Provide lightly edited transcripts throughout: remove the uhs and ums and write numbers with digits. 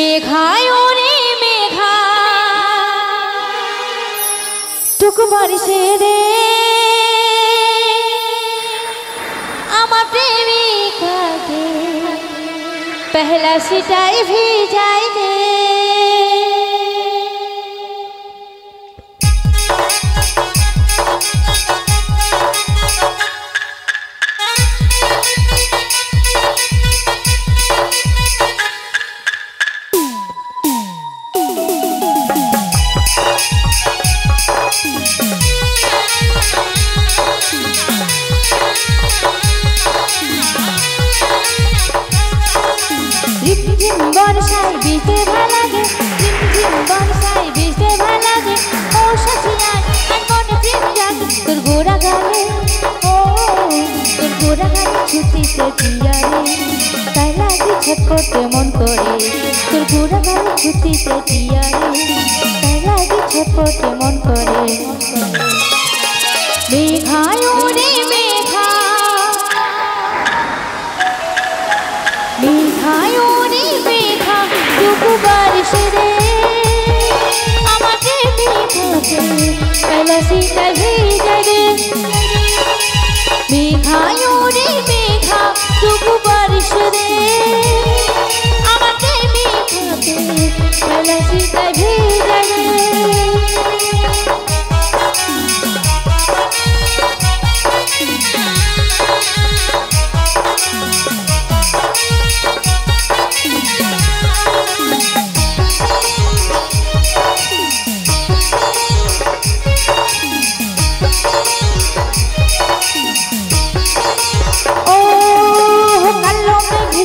মেঘায় ওরে মেঘা টুকু বারিশে রে আমার প্রেমিকাকে पहला सिटाई भी जाए दे बरसाय बीते भालागे झिमझिम बरसाय बीते भालागे ओ सखिया मन प्रेम जागे तोर गोरा गाले ओ तोर गोरा गाले छुट्टी से पिया रे ताई लागे छटपटे मन करे तोर गोरा गाले छुट्टी से पिया रे ताई लागे छटपटे मन करे मेघाय ओरे मेघा मेघाय ओरे मेघा टुकु बारिश रे আমাকে মেঘাকে पहला सीता भेजा रे मेघाय ओरे मेघा टुकु बारिश रे আমাকে মেঘাকে पहला सीता भेजा रे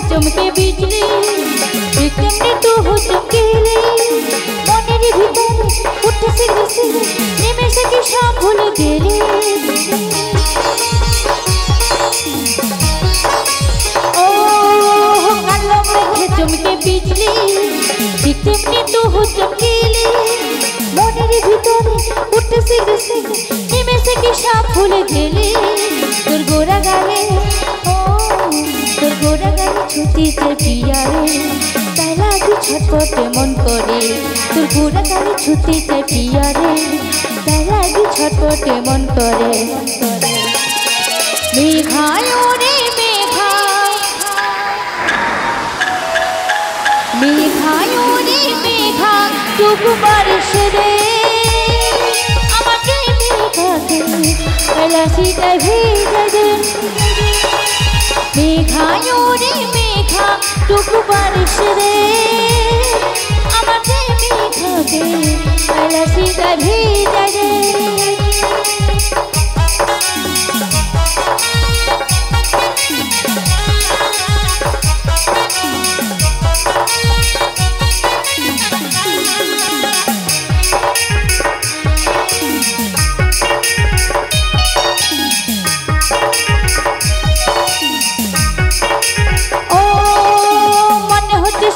चमके बिजली बिकने तू हो चमकीली मोने रे भीतर उठे सिगरे सिगरे निमेश की शाम भूल गेली ओ कालो में चमके बिजली बिकने तू हो चमकीली मोने रे भीतर उठे सिगरे सिगरे निमेश की शाम भूल गेली तोर गोरा गाले तोर गोरा गाले छुट्टी से पिया रे ताई लागे छटपटे मन करे तोर गोरा गाले छुट्टी से पिया रे ताई लागे छटपटे मन करे मेघाय ओरे मेघा मेघाय ओरे मेघा टुकु बारिश रे আমাকে মেঘাকে पहला सीता भेजा रे मेघाय ओरे मेघा टुकु बारिश रे আমাকে মেঘাকে पहला सीता भेजा रे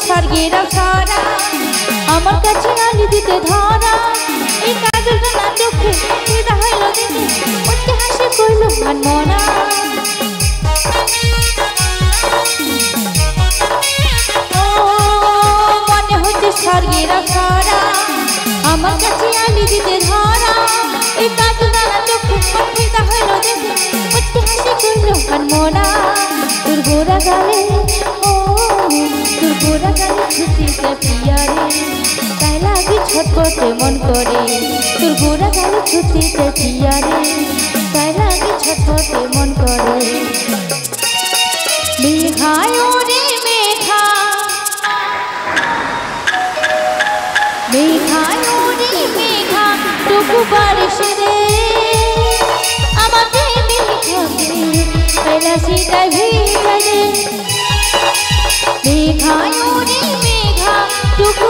स्वर्गेर सारा আমার কাছে আলি দিতে ধরা এই কাজলটা না চোখে ফিদা হইল দেখে ওতে হাসি কইল মনমনা ও মনে হচ্ছে স্বর্গের সারা আমার কাছে আলি দিতে ধরা এই কাজলটা না চোখে ফিদা হইল দেখে ওতে হাসি কইল মনমনা তোর গোরা গালে তোর গোরা গালে ছুটি से पिया रे ताई लागे छटपटे मन करे तोर गोरा गाले छुट्टी से पिया रे ताई लागे छटपटे मन करे मेघाय ओरे मेघा मेघाय ओरे मेघा टुकु बारिश रे আমাকে মেঘাকে पहला सीता भेजा रे मेघाय ओरे मेघा टुकु